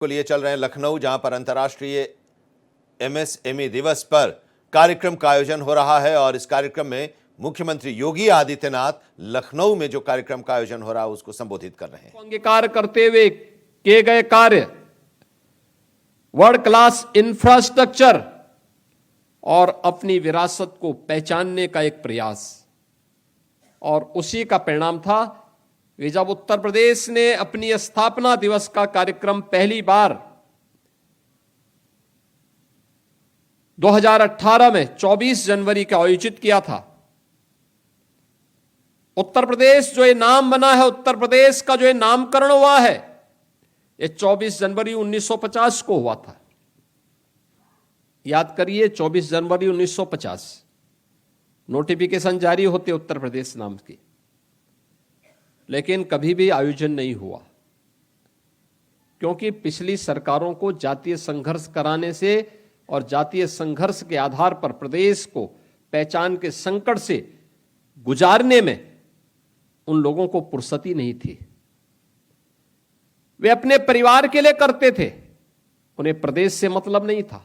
को लिए चल रहे हैं लखनऊ, जहां पर अंतर्राष्ट्रीय एमएसएमई दिवस पर कार्यक्रम का आयोजन हो रहा है। और इस कार्यक्रम में मुख्यमंत्री योगी आदित्यनाथ लखनऊ में जो कार्यक्रम का आयोजन हो रहा है उसको संबोधित कर रहे हैं। अंगीकार करते हुए किए गए कार्य, वर्ल्ड क्लास इंफ्रास्ट्रक्चर और अपनी विरासत को पहचानने का एक प्रयास, और उसी का परिणाम था कि जब उत्तर प्रदेश ने अपनी स्थापना दिवस का कार्यक्रम पहली बार 2018 में 24 जनवरी का आयोजित किया था। उत्तर प्रदेश जो ये नाम बना है, उत्तर प्रदेश का जो ये नामकरण हुआ है, ये 24 जनवरी 1950 को हुआ था। याद करिए, 24 जनवरी 1950 नोटिफिकेशन जारी होते उत्तर प्रदेश नाम की, लेकिन कभी भी आयोजन नहीं हुआ, क्योंकि पिछली सरकारों को जातीय संघर्ष कराने से और जातीय संघर्ष के आधार पर प्रदेश को पहचान के संकट से गुजारने में उन लोगों को फुर्सती नहीं थी। वे अपने परिवार के लिए करते थे, उन्हें प्रदेश से मतलब नहीं था।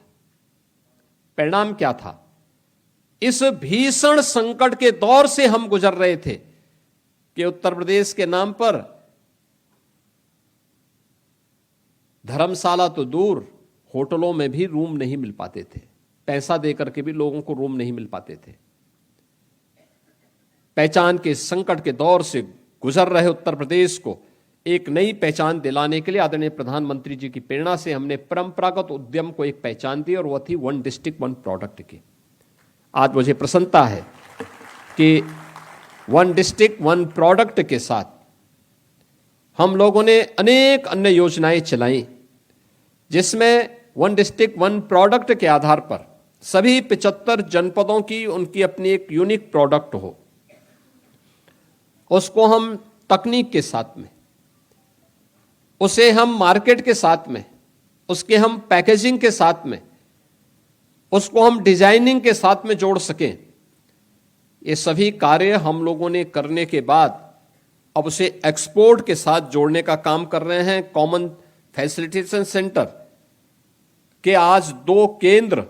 परिणाम क्या था? इस भीषण संकट के दौर से हम गुजर रहे थे कि उत्तर प्रदेश के नाम पर धर्मशाला तो दूर, होटलों में भी रूम नहीं मिल पाते थे। पैसा देकर के भी लोगों को रूम नहीं मिल पाते थे। पहचान के संकट के दौर से गुजर रहे उत्तर प्रदेश को एक नई पहचान दिलाने के लिए आदरणीय प्रधानमंत्री जी की प्रेरणा से हमने परंपरागत उद्यम को एक पहचान दी, और वह थी वन डिस्ट्रिक्ट वन प्रोडक्ट की। आज मुझे प्रसन्नता है कि वन डिस्ट्रिक्ट वन प्रोडक्ट के साथ हम लोगों ने अनेक अन्य योजनाएं चलाई, जिसमें वन डिस्ट्रिक्ट वन प्रोडक्ट के आधार पर सभी 75 जनपदों की उनकी अपनी एक यूनिक प्रोडक्ट हो, उसको हम तकनीक के साथ में, उसे हम मार्केट के साथ में, उसके हम पैकेजिंग के साथ में, उसको हम डिजाइनिंग के साथ में जोड़ सकें। ये सभी कार्य हम लोगों ने करने के बाद अब उसे एक्सपोर्ट के साथ जोड़ने का काम कर रहे हैं। कॉमन फैसिलिटेशन सेंटर के आज 2 केंद्र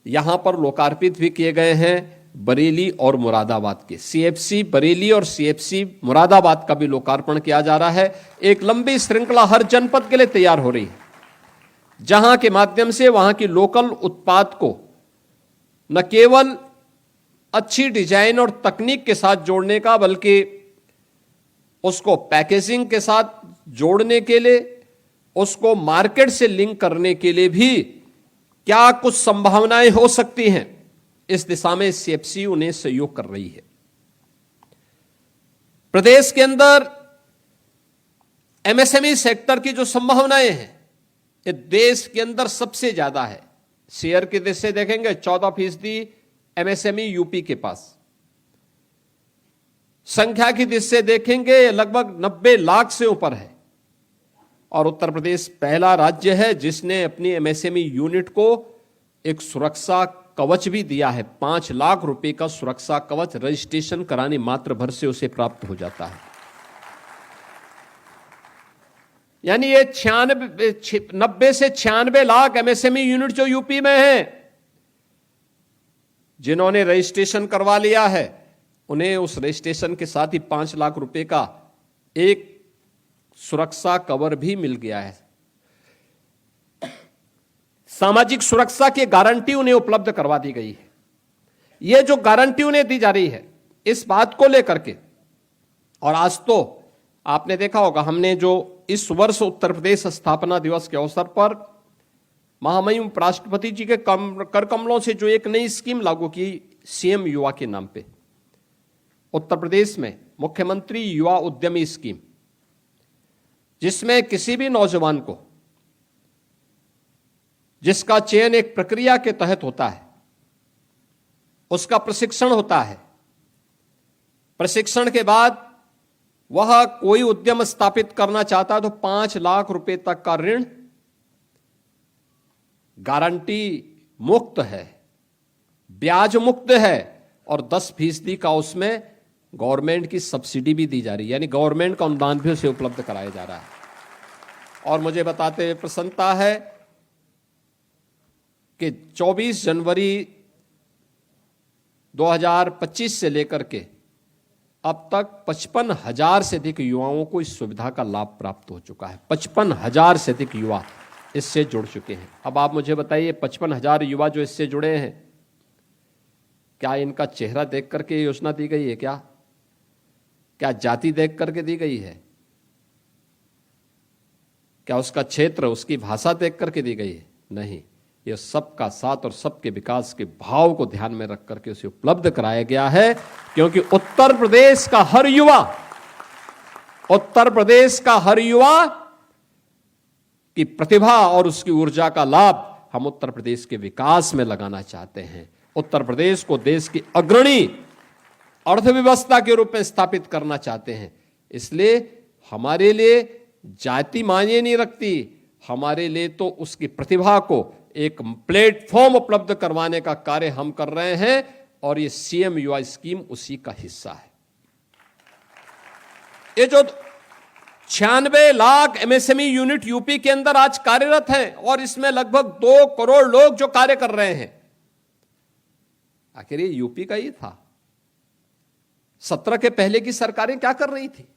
यहां पर लोकार्पित भी किए गए हैं, बरेली और मुरादाबाद के। सीएफसी बरेली और सीएफसी मुरादाबाद का भी लोकार्पण किया जा रहा है। एक लंबी श्रृंखला हर जनपद के लिए तैयार हो रही है, जहां के माध्यम से वहां की लोकल उत्पाद को न केवल अच्छी डिजाइन और तकनीक के साथ जोड़ने का, बल्कि उसको पैकेजिंग के साथ जोड़ने के लिए, उसको मार्केट से लिंक करने के लिए भी क्या कुछ संभावनाएं हो सकती हैं, इस दिशा में सीएफसी उन्हें सहयोग कर रही है। प्रदेश के अंदर एमएसएमई सेक्टर की जो संभावनाएं हैं, ये देश के अंदर सबसे ज्यादा है। शेयर की दृष्टि से देखेंगे 14% एमएसएमई यूपी के पास, संख्या की दृष्टि से देखेंगे लगभग 90 लाख से ऊपर है, और उत्तर प्रदेश पहला राज्य है जिसने अपनी एमएसएमई यूनिट को एक सुरक्षा कवच भी दिया है। 5 लाख रुपए का सुरक्षा कवच रजिस्ट्रेशन कराने मात्र भर से उसे प्राप्त हो जाता है। यानी ये 90 से 96 लाख एमएसएमई यूनिट जो यूपी में है, जिन्होंने रजिस्ट्रेशन करवा लिया है, उन्हें उस रजिस्ट्रेशन के साथ ही 5 लाख रुपए का एक सुरक्षा कवर भी मिल गया है। सामाजिक सुरक्षा की गारंटी उन्हें उपलब्ध करवा दी गई है। यह जो गारंटी उन्हें दी जा रही है, इस बात को लेकर के, और आज तो आपने देखा होगा, हमने जो इस वर्ष उत्तर प्रदेश स्थापना दिवस के अवसर पर महामहिम उपराष्ट्रपति जी के कर कमलों से जो एक नई स्कीम लागू की, सीएम युवा के नाम पे उत्तर प्रदेश में मुख्यमंत्री युवा उद्यमी स्कीम, जिसमें किसी भी नौजवान को, जिसका चयन एक प्रक्रिया के तहत होता है, उसका प्रशिक्षण होता है। प्रशिक्षण के बाद वह कोई उद्यम स्थापित करना चाहता है तो 5 लाख रुपए तक का ऋण गारंटी मुक्त है, ब्याज मुक्त है, और 10% का उसमें गवर्नमेंट की सब्सिडी भी दी जा रही है, यानी गवर्नमेंट का अनुदान भी उसे उपलब्ध कराया जा रहा है। और मुझे बताते हुए प्रसन्नता है कि 24 जनवरी 2025 से लेकर के अब तक 55,000 से अधिक युवाओं को इस सुविधा का लाभ प्राप्त हो चुका है। 55,000 से अधिक युवा इससे जुड़ चुके हैं। अब आप मुझे बताइए, 55,000 युवा जो इससे जुड़े हैं, क्या इनका चेहरा देख करके योजना दी गई है? क्या जाति देख करके दी गई है? क्या उसका क्षेत्र, उसकी भाषा देख करके दी गई है? नहीं, यह सबका साथ और सबके विकास के भाव को ध्यान में रख करके उसे उपलब्ध कराया गया है, क्योंकि उत्तर प्रदेश का हर युवा की प्रतिभा और उसकी ऊर्जा का लाभ हम उत्तर प्रदेश के विकास में लगाना चाहते हैं। उत्तर प्रदेश को देश की अग्रणी अर्थव्यवस्था के रूप में स्थापित करना चाहते हैं। इसलिए हमारे लिए जाति मायने नहीं रखती, हमारे लिए तो उसकी प्रतिभा को एक प्लेटफॉर्म उपलब्ध करवाने का कार्य हम कर रहे हैं, और ये सीएम युवा स्कीम उसी का हिस्सा है। ये जो 96 लाख एमएसएमई यूनिट यूपी के अंदर आज कार्यरत हैं, और इसमें लगभग 2 करोड़ लोग जो कार्य कर रहे हैं, आखिर ये यूपी का ही था। 17 के पहले की सरकारें क्या कर रही थी?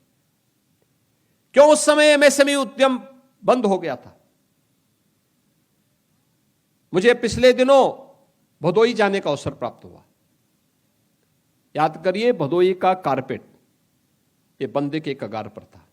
क्यों उस समय एमएसएमई उद्यम बंद हो गया था? मुझे पिछले दिनों भदोई जाने का अवसर प्राप्त हुआ। याद करिए, भदोई का कारपेट ये बंदे के कगार पर था।